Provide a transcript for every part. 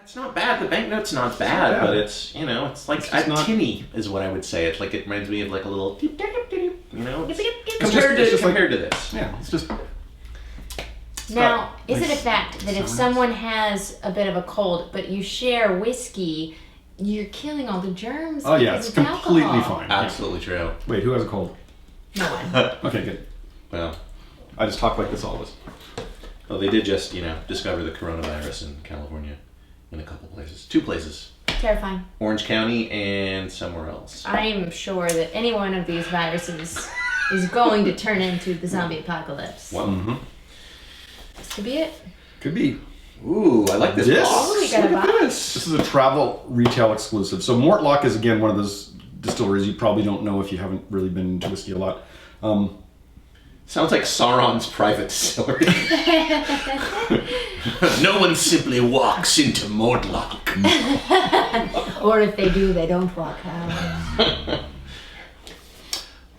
It's not bad. The banknote's not bad, but it's, it's like tinny is what I would say. It's like, it reminds me of like a little, compared to this. Yeah, it's just... Now, is it a fact that if someone has a bit of a cold, but you share whiskey, you're killing all the germs? Oh yeah, it's completely fine. Absolutely true. Wait, who has a cold? No one. Okay, good. Well, I just talk like this always. Well, they did just, discover the coronavirus in California in a couple places. 2 places. Terrifying. Orange County and somewhere else. I'm sure that any one of these viruses is going to turn into the zombie apocalypse. Well, This could be it. Could be. Ooh, I like this box. We got a box. This is a travel retail exclusive. So Mortlach is, again, one of those distilleries you probably don't know if you haven't really been into whiskey a lot. Sounds like Sauron's private distillery. No one simply walks into Mortlach. Or if they do, they don't walk out.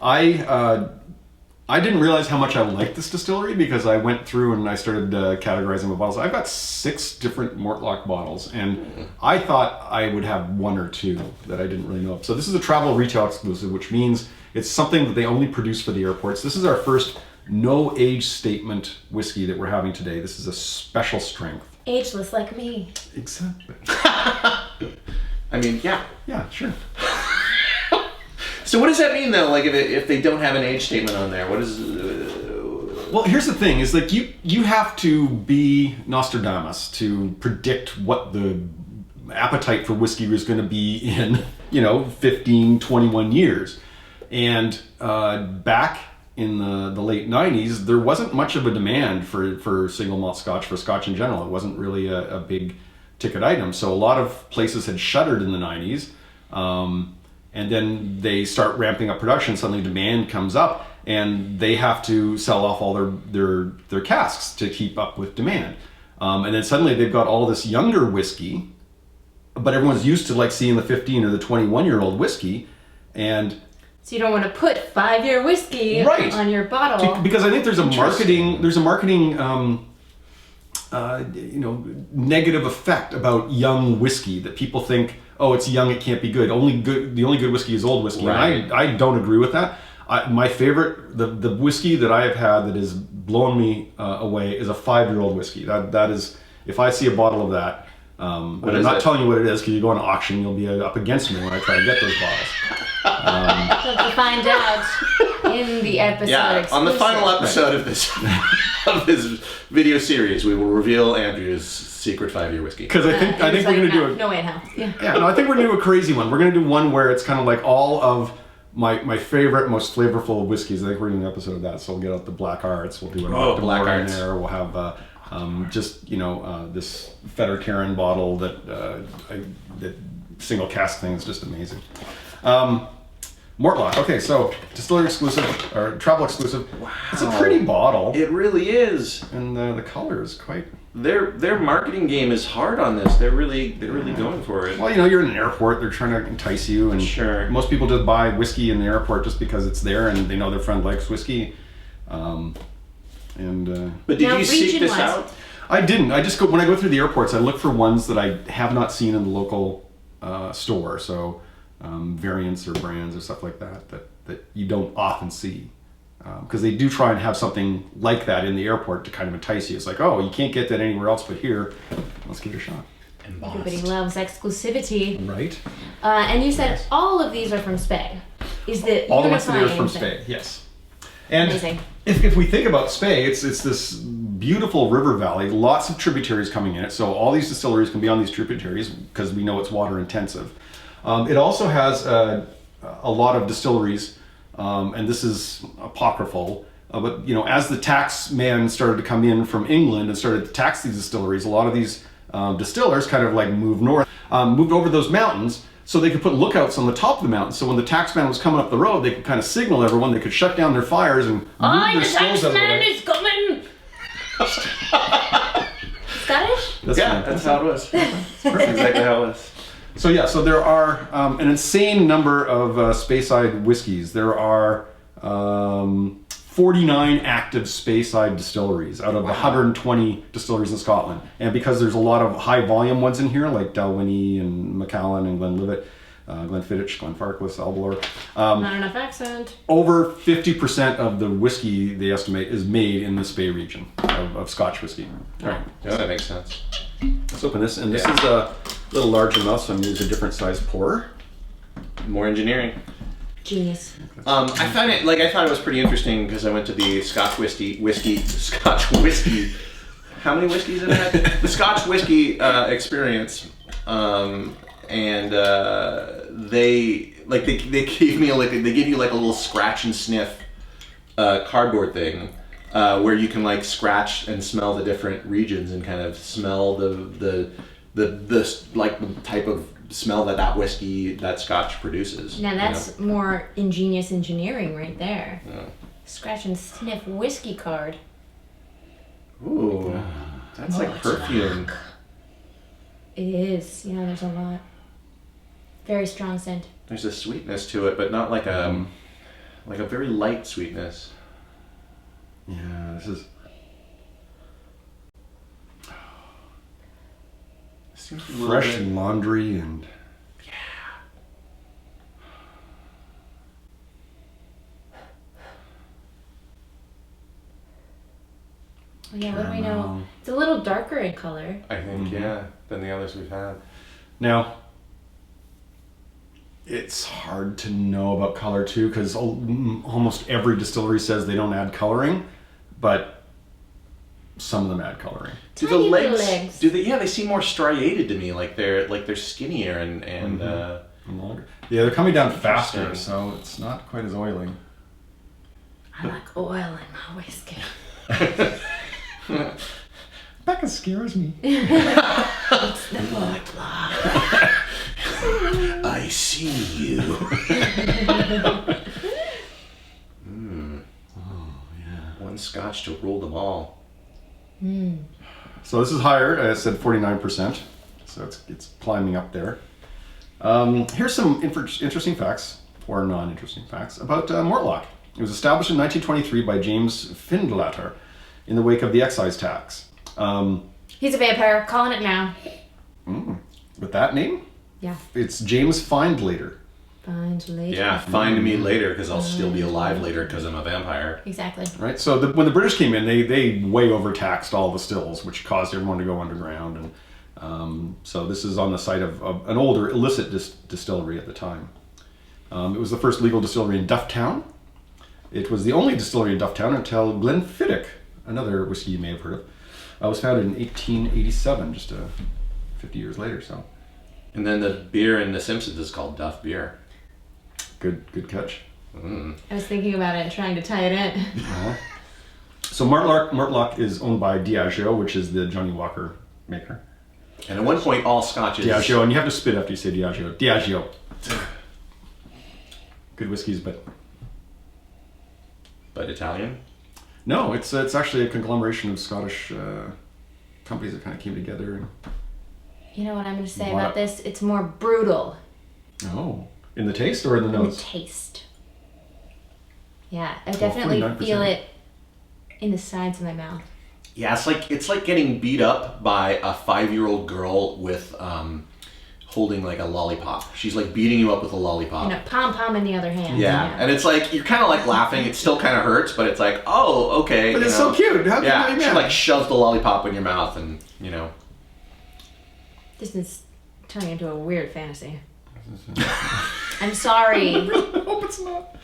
I didn't realize how much I liked this distillery because I went through and I started categorizing my bottles. I've got 6 different Mortlach bottles, and I thought I would have 1 or 2 that I didn't really know of. So this is a travel retail exclusive, which means it's something that they only produce for the airports. This is our first no age statement whiskey that we're having today. This is a special strength. Ageless like me. Exactly. I mean, yeah. Yeah, sure. So what does that mean, though? Like, if they don't have an age statement on there, what is... Well, here's the thing, is like you have to be Nostradamus to predict what the appetite for whiskey is going to be in, 15, 21 years. And back in the late 90s, there wasn't much of a demand for single malt scotch, for scotch in general. It wasn't really a big ticket item. So a lot of places had shuttered in the 90s. And then they start ramping up production. Suddenly demand comes up, and they have to sell off all their casks to keep up with demand. And then suddenly they've got all this younger whiskey, but everyone's used to like seeing the 15 or the 21-year-old whiskey, and so you don't want to put 5-year whiskey on your bottle because I think there's a marketing negative effect about young whiskey that people think, oh, it's young, it can't be good. The only good whiskey is old whiskey. Right. And I don't agree with that. My favorite, the whiskey that I have had that has blown me away is a 5-year-old whiskey. That is, if I see a bottle of that, and I'm not telling you what it is because you go on auction, you'll be up against me when I try to get those bottles. So to find out in the episode exclusive. On the final episode of this video series, we will reveal Andrew's secret 5-year whiskey. Because I think we're going to do a... No way in hell. Yeah. I think we're going to do a crazy one. We're going to do one where it's kind of like all of my favorite, most flavorful whiskeys. I think we're doing an episode of that. So we'll get out the Black Arts. We'll do an Black in Arts. there. We'll have this Fetter Karen bottle that single cask thing is just amazing. Mortlach. Okay, so distillery exclusive or travel exclusive. Wow. It's a pretty bottle. It really is. And the color is quite... Their marketing game is hard on this. They're really going for it. Well, you're in an airport. They're trying to entice you, and sure. Most people just buy whiskey in the airport just because it's there and they know their friend likes whiskey. But did you seek this out? I didn't. I just when I go through the airports, I look for ones that I have not seen in the local store. So variants or brands or stuff like that you don't often see. Because they do try and have something like that in the airport to kind of entice you. It's like, oh, you can't get that anywhere else but here. Let's give it a shot. Everybody loves exclusivity. Right. And you said all of these are from Spey. Is the all the ones that are from Spey, yes. And amazing. If we think about Spey, it's this beautiful river valley, lots of tributaries coming in it. So all these distilleries can be on these tributaries because we know it's water intensive. It also has a lot of distilleries. And this is apocryphal, but as the tax man started to come in from England and started to tax these distilleries, a lot of these distillers kind of like moved north, moved over those mountains so they could put lookouts on the top of the mountain. So when the tax man was coming up the road, they could kind of signal everyone, they could shut down their fires and move their stills out of the way. The tax man is coming! Scottish? That's how it was. That's exactly how it was. So there are an insane number of Speyside whiskies. There are 4 49 active Speyside distilleries out of 120 distilleries in Scotland. And because there's a lot of high volume ones in here, like Dalwhinnie and Macallan and Glenlivet, Glenfiddich, Glenfarclas, Aberlour. Not enough accent. Over 50% of the whiskey, they estimate, is made in the Spey region of Scotch whiskey. All right. Yeah, that makes sense. Let's open this. And this is a little larger enough, so I'm using a different size pour. More engineering. Genius. I thought it was pretty interesting because I went to the Scotch whiskey. How many whiskeys have I had? The Scotch whiskey experience, and they gave me they give you like a little scratch and sniff cardboard thing where you can like scratch and smell the different regions and kind of smell the type of smell that whiskey, that Scotch produces. Now that's more ingenious engineering right there. Yeah. Scratch and sniff whiskey card. Ooh, that's like perfume. It is. Yeah, there's a lot. Very strong scent. There's a sweetness to it, but not like a very light sweetness. Yeah, this is... fresh laundry and... Oh, yeah, what do we know? It's a little darker in color. I think, than the others we've had. Now, it's hard to know about color too, because almost every distillery says they don't add coloring, but some of them add coloring. Do the legs? Do they? Yeah, they seem more striated to me. Like they're skinnier and longer. Yeah, they're coming down faster, so it's not quite as oily. I like oil in my whiskey. Becca scares me. It's the Mortlach. I see you. Oh yeah. One Scotch to rule them all. So this is higher. I said 49%. So it's climbing up there. Here's some interesting facts, or non-interesting facts, about Mortlach. It was established in 1923 by James Findlater in the wake of the excise tax. He's a vampire. Calling it now. With that name? Yeah. It's James Findlater. Find later. Yeah, find me later because I'll still be alive later because I'm a vampire. Exactly. Right. So when the British came in, they way overtaxed all the stills, which caused everyone to go underground. And so this is on the site of an older illicit distillery at the time. It was the first legal distillery in Dufftown. It was the only distillery in Dufftown until Glenfiddich, another whiskey you may have heard of, was founded in 1887, just 50 years later. So. And then the beer in The Simpsons is called Duff Beer. Good catch. I was thinking about it and trying to tie it in. So Mortlach is owned by Diageo, which is the Johnny Walker maker. And at one point, all scotches... Diageo, and you have to spit after you say Diageo. Diageo. Good whiskeys, but Italian? No, it's actually a conglomeration of Scottish companies that kind of came together. And you know what I'm going to say about this? It's more brutal. Oh. In the taste or in the nose? In the taste. Yeah, I definitely feel it in the sides of my mouth. Yeah, it's like getting beat up by a 5-year-old girl with holding like a lollipop. She's like beating you up with a lollipop. And a pom-pom in the other hand. Yeah, and it's like you're kind of like laughing. It still kind of hurts, but it's like, oh, okay. But it's so cute. How can you she like shoves the lollipop in your mouth, and you know. This is turning into a weird fantasy. I'm sorry. I really hope it's not.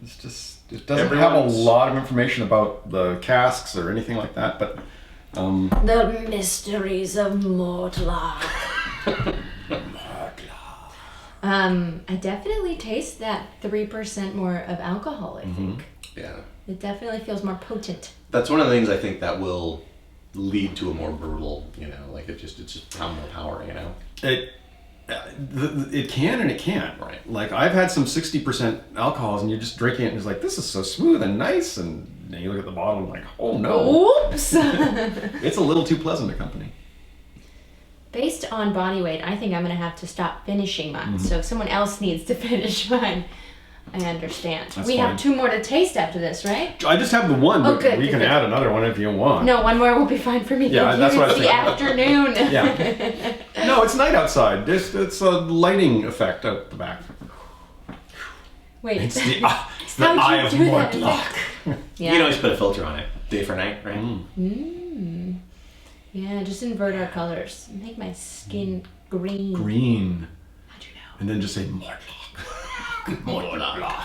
It's just it doesn't have a lot of information about the casks or anything like that, but the mysteries of Mortlach. I definitely taste that 3% more of alcohol, I think. Yeah. It definitely feels more potent. That's one of the things I think that will lead to a more brutal, like it's just how more power, It can and it can't. Right. Like I've had some 60% alcohols and you're just drinking it and it's like, this is so smooth and nice, and then you look at the bottle and like, oh no. Oops. It's a little too pleasant a company. Based on body weight, I think I'm going to have to stop finishing mine. So someone else needs to finish mine. I understand. That's we fine. have 2 more to taste after this, right? I just have the one, but good, we good, can good. add another one if you want. No, 1 more will be fine for me. Yeah, Thank that's you. what I It's was the thinking. afternoon. Yeah. No, it's night outside. It's a lighting effect out the back. Wait. It's the How'd eye you of do that? Mortlach. You Yeah. can always put a filter on it, day for night, right? Yeah, just invert our colors. Make my skin green. Green. How'd you know? And then just say Mortlach. Mortlach.